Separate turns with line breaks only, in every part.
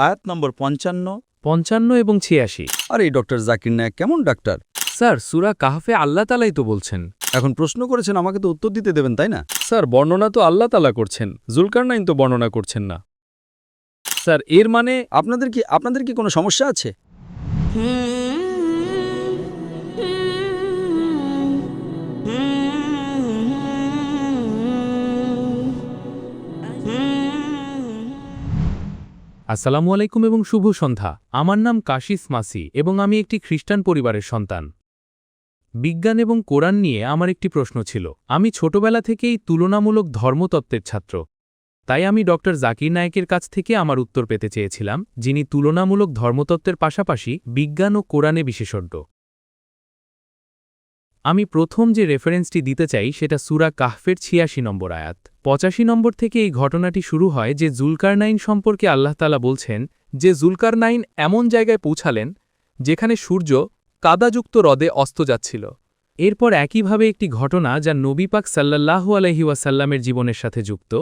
আয়াত নম্বর 55,
55 এবং 86।
আর এই ডক্টর জাকির নায়েক কেমন ডাক্তার?
স্যার, সূরা কাহফে আল্লাহ তাআলাই তো বলছেন।
এখন প্রশ্ন করেছেন, আমাকে তো উত্তর দিতে দেবেন, তাই না?
স্যার, বর্ণনা তো আল্লাহ তাআলা করছেন, জুলকারনাইন তো বর্ণনা করছেন না। স্যার, এর মানে
আপনাদের কি কোনো সমস্যা আছে?
আসসালামু আলাইকুম এবং শুভ সন্ধ্যা। আমার নাম কাশিস মাসি এবং আমি একটি খ্রিস্টান পরিবারের সন্তান। বিজ্ঞান এবং কোরআন নিয়ে আমার একটি প্রশ্ন ছিল। আমি ছোটবেলা থেকেই তুলনামূলক ধর্মতত্ত্বের ছাত্র। তাই আমি ডক্টর জাকির নায়েকের কাছ থেকে আমার উত্তর পেতে চেয়েছিলাম, যিনি তুলনামূলক ধর্মতত্ত্বের পাশাপাশি বিজ্ঞান ও কোরআনে বিশেষজ্ঞ। আমি প্রথম যে রেফারেন্সটি দিতে চাই সেটা সূরা কাহফের ৮৬ নম্বর আয়াত। ৮৫ নম্বর থেকে এই ঘটনাটি শুরু হয় যে জুলকারনাইন সম্পর্কে আল্লাহ তাআলা বলছেন যে জুলকারনাইন এমন জায়গায় পৌঁছালেন যেখানে সূর্য কাদাযুক্ত হ্রদে অস্ত যাচ্ছিল। এরপর একইভাবে একটি ঘটনা যা নবী পাক সাল্লাল্লাহু আলাইহি ওয়াসাল্লামের জীবনের সাথে যুক্ত।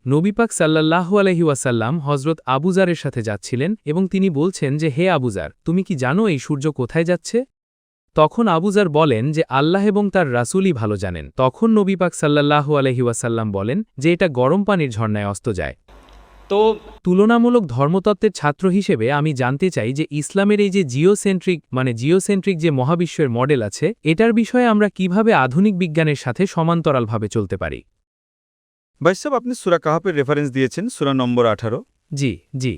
নবী পাক সাল্লাল্লাহু আলাইহি ওয়াসাল্লাম হযরত আবু যারের সাথে যাচ্ছিলেন এবং তিনি বলছেন যে, হে আবু যার, তুমি কি জানো এই সূর্য কোথায় যাচ্ছে? তখন আবু যার বলেন যে আল্লাহ এবং তার রাসূলই ভালো জানেন। তখন নবী পাক সাল্লাল্লাহু আলাইহি ওয়াসাল্লাম বলেন যে এটা গরম পানির ঝর্ণায় অস্ত যায়। তো তুলনামূলক ধর্মতত্ত্বের ছাত্র হিসেবে আমি জানতে চাই যে ইসলামের এই যে জিওসেন্ট্রিক যে মহাবিশ্বের মডেল আছে, এটার বিষয়ে আমরা কিভাবে আধুনিক বিজ্ঞানের সাথে সমান্তরালভাবে চলতে পারি।
ভাই সাহেব, আপনি সূরা কাহফের রেফারেন্স দিয়েছেন, সূরা নম্বর 18,
জি।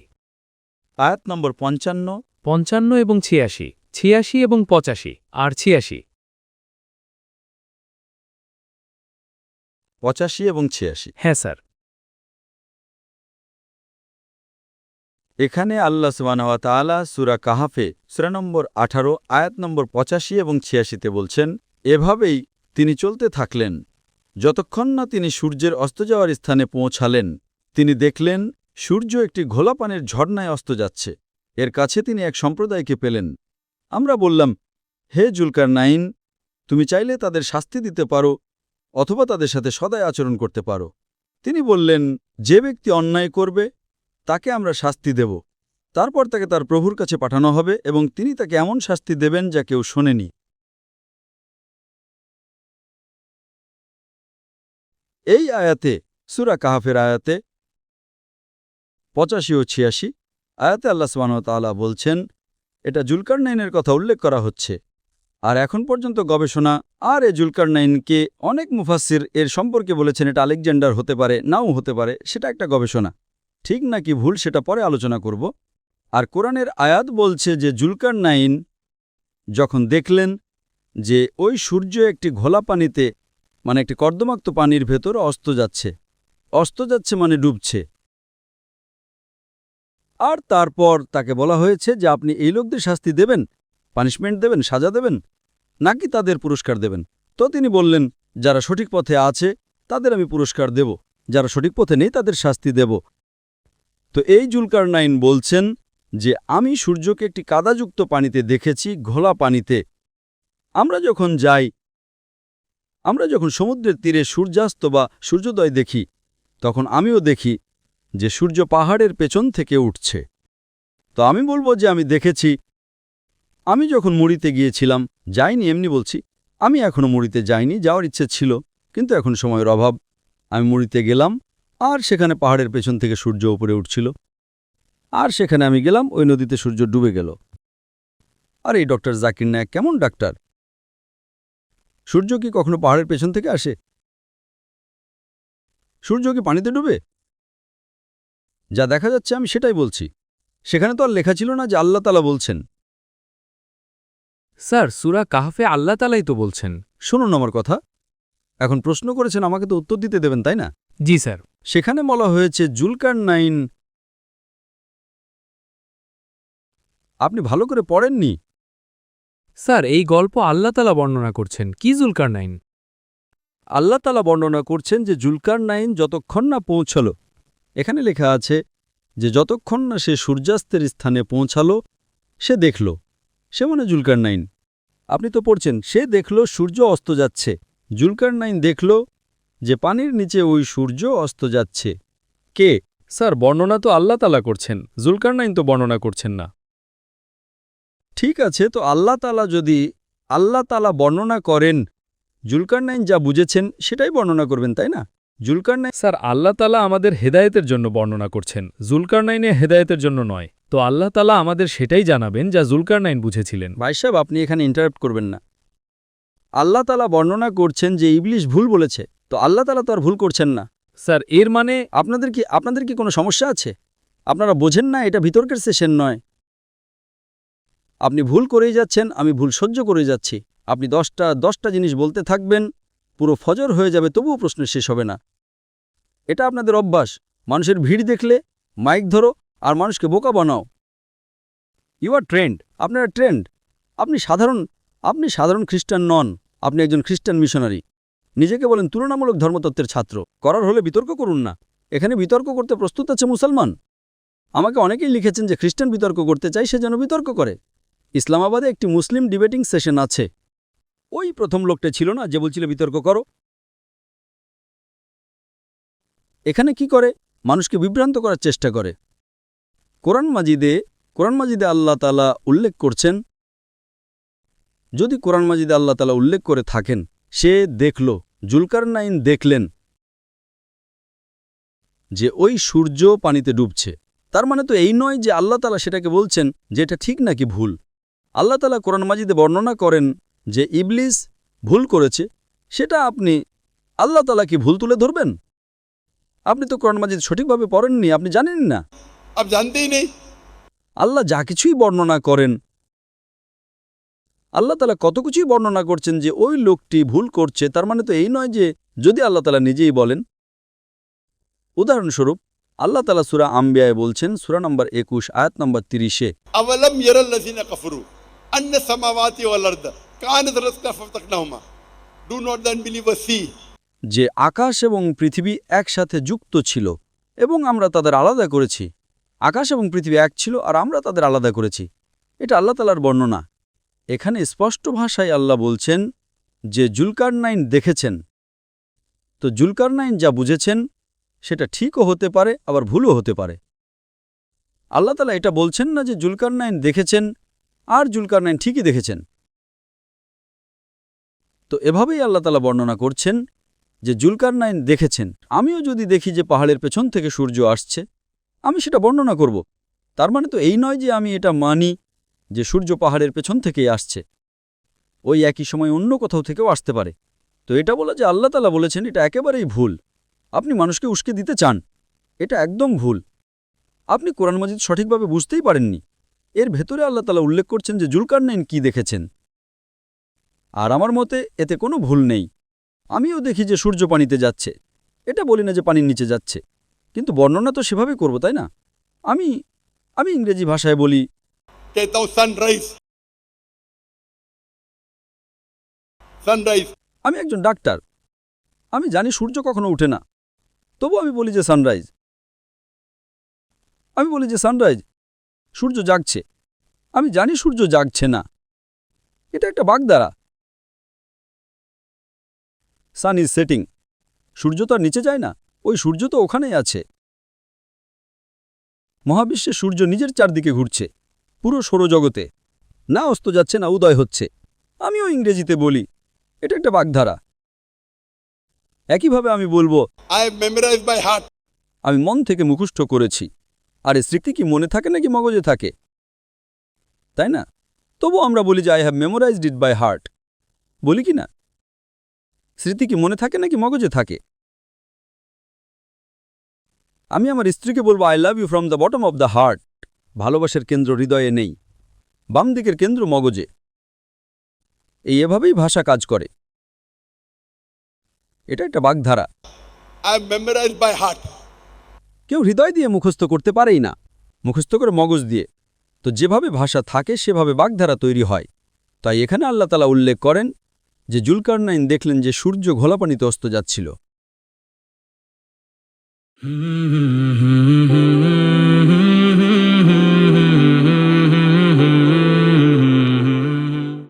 আয়াত নম্বর 55,
55 এবং 86, 86 এবং 85 আর 86।
85 এবং 86।
হ্যাঁ স্যার।
এখানে আল্লাহ সুবহানাহু ওয়া তাআলা সূরা কাহফে সূরা নম্বর 18 আয়াত নম্বর 85 এবং 86তে বলছেন, এভাবেই তিনি চলতে থাকলেন যতক্ষণ না তিনি সূর্যের অস্ত যাওয়ার স্থানে পৌঁছালেন। তিনি দেখলেন সূর্য একটি ঘোলা পানির ঝর্ণায় অস্ত যাচ্ছে। এর কাছে তিনি এক সম্প্রদায়কে পেলেন। আমরা বললাম, হে জুলকারনাইন, তুমি চাইলে তাদের শাস্তি দিতে পারো অথবা তাদের সাথে সদয় আচরণ করতে পারো। তিনি বললেন, যে ব্যক্তি অন্যায় করবে তাকে আমরা শাস্তি দেব। তারপর তাকে তার প্রভুর কাছে পাঠানো হবে এবং তিনি তাকে এমন শাস্তি দেবেন যা কেউ শোনেনি। এই আয়াতে, সূরা কাহফের আয়াতে 85 ও 86 আয়াতে আল্লাহ সুবহানাহু ওয়া তাআলা বলছেন, এটা জুলকারনাইনের কথা উল্লেখ করা হচ্ছে। আর এখন পর্যন্ত গবেষণা আর এ জুলকারনাইনকে অনেক মুফাসসির এর সম্পর্কে বলেছেন এটা আলেকজান্ডার হতে পারে, নাও হতে পারে, সেটা একটা গবেষণা। ঠিক নাকি ভুল সেটা পরে আলোচনা করব। আর কোরআনের আয়াত বলছে যে জুলকারনাইন যখন দেখলেন যে ওই সূর্য একটি ঘোলা পানিতে, মানে একটি কর্দমাক্ত পানির ভেতর অস্ত যাচ্ছে মানে ডুবছে। আর তারপর তাকে বলা হয়েছে যে আপনি এই লোকদের শাস্তি দেবেন, পানিশমেন্ট দেবেন, সাজা দেবেন, নাকি তাদের পুরস্কার দেবেন। তো তিনি বললেন, যারা সঠিক পথে আছে তাদের আমি পুরস্কার দেব, যারা সঠিক পথে নেই তাদের শাস্তি দেব। তো এই জুলকারনাইন বলছেন যে আমি সূর্যকে একটি কাদাযুক্ত পানিতে দেখেছি, ঘোলা পানিতে। আমরা যখন সমুদ্রের তীরে সূর্যাস্ত বা সূর্যোদয় দেখি, তখন আমিও দেখি যে সূর্য পাহাড়ের পেছন থেকে উঠছে। তো আমি বলবো যে আমি দেখেছি। আমি যখন মুড়িতে গিয়েছিলাম, যাইনি এমনি বলছি, আমি এখনও মুড়িতে যাইনি, যাওয়ার ইচ্ছে ছিল, কিন্তু এখন সময়ের অভাব। আমি মুড়িতে গেলাম আর সেখানে পাহাড়ের পেছন থেকে সূর্য উপরে উঠছিল। আর সেখানে আমি গেলাম, ওই নদীতে সূর্য ডুবে গেল। আর এই ডক্টর জাকির নায়েক কেমন ডাক্তার? সূর্য কি কখনো পাহাড়ের পেছন থেকে আসে? সূর্য কি পানিতে ডুবে? যা দেখা যাচ্ছে আমি সেটাই বলছি। সেখানে তো আর লেখা ছিল না যে আল্লাহ তাআলা বলছেন।
স্যার, সূরা কাহফে আল্লাহ তাআলাই তো বলছেন।
শুনুন আমার কথা। এখন প্রশ্ন করেছেন, আমাকে তো উত্তর দিতে দেবেন, তাই না?
জি স্যার।
সেখানে বলা হয়েছে জুলকারনাইন। আপনি ভালো করে পড়েননি।
স্যার, এই গল্প আল্লাহ তাআলা বর্ণনা করছেন, কি জুলকারনাইন?
আল্লাহ তাআলা বর্ণনা করছেন যে জুলকারনাইন যতক্ষণ না পৌঁছল, এখানে লেখা আছে যে যতক্ষণ না সে সূর্যাস্তের স্থানে পৌঁছালো সে দেখল, সে মানে জুলকারনাইন। আপনি তো পড়ছেন, সে দেখল সূর্য অস্ত যাচ্ছে। জুলকারনাইন দেখল যে পানির নিচে ওই সূর্য অস্ত যাচ্ছে। কে?
স্যার বর্ণনা তো আল্লাহ তাআলা করছেন, জুলকারনাইন তো বর্ণনা করছেন না।
ঠিক আছে, তো আল্লাহ তাআলা বর্ণনা করেন, জুলকারনাইন যা বুঝেছেন সেটাই বর্ণনা করবেন, তাই না? জুলকারনাইন
স্যার আল্লাহ তাআলা আমাদের হেদায়েতের জন্য বর্ণনা করছেন, জুলকারনাইনে হেদায়েতের জন্য নয়। তো আল্লাহ তাআলা আমাদের সেটাই জানাবেন যা জুলকারনাইন বুঝেছিলেন।
ভাই সাহেব, আপনি এখানে ইন্টারাপ্ট করবেন না। আল্লাহ তাআলা বর্ণনা করছেন যে ইবলিস ভুল বলেছে, তো আল্লাহ তাআলা তো আর ভুল করছেন না।
স্যার এর মানে
আপনাদের কি কোনো সমস্যা আছে? আপনারা বোঝেন না এটা বিতর্কের সেশন নয়। আপনি ভুল করেই যাচ্ছেন, আমি ভুল সহ্য করে যাচ্ছি। আপনি 10টা জিনিস বলতে থাকবেন, পুরো ফজর হয়ে যাবে, তবুও প্রশ্ন শেষ হবে না। এটা আপনাদের অভ্যাস। মানুষের ভিড় দেখলে মাইক ধরো আর মানুষকে বোকা বানাও। ইউ আর ট্রেন্ড, আপনারা ট্রেন্ড। আপনি সাধারণ খ্রিস্টান নন, আপনি একজন খ্রিস্টান মিশনারি। নিজেকে বলেন তুলনামূলক ধর্মতত্ত্বের ছাত্র। করার হলে বিতর্ক করুন না। এখানে বিতর্ক করতে প্রস্তুত আছে মুসলমান। আমাকে অনেকেই লিখেছেন যে খ্রিস্টান বিতর্ক করতে চাই, সে যেন বিতর্ক করে। ইসলামাবাদে একটি মুসলিম ডিবেটিং সেশন আছে। ওই প্রথম লোকটা ছিল না যে বলছিল বিতর্ক করো। এখানে কি করে? মানুষকে বিভ্রান্ত করার চেষ্টা করে। কোরআন মাজিদে আল্লাহ তাআলা উল্লেখ করছেন, যদি কোরআন মাজিদে আল্লাহ তাআলা উল্লেখ করে থাকেন, সে দেখল, জুলকারনাইন দেখলেন যে ওই সূর্য পানিতে ডুবছে, তার মানে তো এই নয় যে আল্লাহ তাআলা সেটাকে বলছেন যে এটা ঠিক নাকি ভুল। আল্লাহ তাআলা কোরআন মাজিদে বর্ণনা করেন যে ইবলিস ভুল করেছে, সেটা আপনি আল্লাহ তাআলা কি ভুল তুলে ধরবেন? আপনি তো কোরআন মাজিদ সঠিকভাবে পড়েননি, আপনি জানেন না।
आप जानते ही नहीं।
আল্লাহ যা কিছুই বর্ণনা করেন, আল্লাহ তাআলা কত কিছুই বর্ণনা করছেন যে ওই লোকটি ভুল করছে, তার মানে তো এই নয় যে যদি আল্লাহ তাআলা নিজেই বলেন। উদাহরণস্বরূপ আল্লাহ তাআলা সূরা আম্বিয়ায় বলছেন, সূরা নম্বর 21 আয়াত নম্বর 30-এ,
अवलम यरल्लज़ीना कफरू अन्न समावाति वल अर्द कानत रत्का फतकनाहुमा। डू नॉट द अनबिलीवर्स सी
যে আকাশ এবং পৃথিবী একসাথে যুক্ত ছিল এবং আমরা তাদের আলাদা করেছি। আকাশ এবং পৃথিবী এক ছিল আর আমরা তাদের আলাদা করেছি। এটা আল্লাহ তাআলার বর্ণনা। এখানে স্পষ্ট ভাষায় আল্লাহ বলছেন যে জুলকারনাইন দেখেছেন। তো জুলকারনাইন যা বুঝেছেন সেটা ঠিকও হতে পারে, আবার ভুলও হতে পারে। আল্লাহ তাআলা এটা বলছেন না যে জুলকারনাইন দেখেছেন আর জুলকারনাইন ঠিকই দেখেছেন। তো এভাবেই আল্লাহ তাআলা বর্ণনা করছেন যে জুলকারনাইন দেখেছেন। আমিও যদি দেখি যে পাহাড়ের পেছন থেকে সূর্য আসছে, আমি সেটা বর্ণনা করব। তার মানে তো এই নয় যে আমি এটা মানি যে সূর্য পাহাড়ের পেছন থেকেই আসছে। ওই একই সময় অন্য কোথাও থেকেও আসতে পারে। তো এটা বলা যে আল্লাহ তাআলা বলেছেন, এটা একেবারেই ভুল। আপনি মানুষকে উস্কে দিতে চান, এটা একদম ভুল। আপনি কোরআন মাজিদ সঠিকভাবে বুঝতেই পারেননি। এর ভেতরে আল্লাহ তাআলা উল্লেখ করছেন যে জুলকারনাইন কি দেখেছেন। আর আমার মতে এতে কোনো ভুল নেই। আমিও দেখি যে সূর্য পানিতে যাচ্ছে, এটা বলি না যে পানির নিচে যাচ্ছে, কিন্তু বর্ণনা তো সেভাবেই করব, তাই না? আমি ইংরেজি ভাষায় বলি,
कहता हूँ सनराइज सनराइज।
আমি একজন ডাক্তার, আমি জানি সূর্য কখনো উঠে না, তবু আমি বলি যে সানরাইজ। আমি বলি যে সানরাইজ, সূর্য জাগছে। আমি জানি সূর্য জাগছে না, এটা একটা বাগধারা। সান ইজ সেটিং, সূর্য তো আর নিচে যায় না, ওই সূর্য তো ওখানেই আছে। মহাবিশ্বে সূর্য নিজের চারদিকে ঘুরছে, পুরো সৌরজগতে, না অস্ত যাচ্ছে না উদয় হচ্ছে। আমিও ইংরেজিতে বলি, এটা একটা বাগধারা। একইভাবে আমি বলবো,
आई मेमोराइज बाय हार्ट।
আমি মন থেকে মুখস্থ করেছি। আর এই স্মৃতি কি মনে থাকে নাকি মগজে থাকে, তাই না? তবু আমরা বলি যে I have memorized it by heart, বলি কি না? স্মৃতি কি মনে থাকে নাকি মগজে থাকে? আমি আমার স্ত্রীকে বলবো I love you from the bottom of the heart. ভালোবাসার কেন্দ্র হৃদয়ে নেই, বাম দিকের কেন্দ্র মগজে। এভাবেই ভাষা কাজ করে, এটা একটা বাগধারা।
आई मेमोराइज बाय हार्ट।
কেউ হৃদয় দিয়ে মুখস্থ করতে পারেই না, মুখস্থ করে মগজ দিয়ে। তো যেভাবে ভাষা থাকে সেভাবে বাগধারা তৈরি হয়। তাই এখানে আল্লাহ তাআলা উল্লেখ করেন যে জুলকারনাইন দেখলেন যে সূর্য ঘোলা পানিতে অস্ত যাচ্ছিল।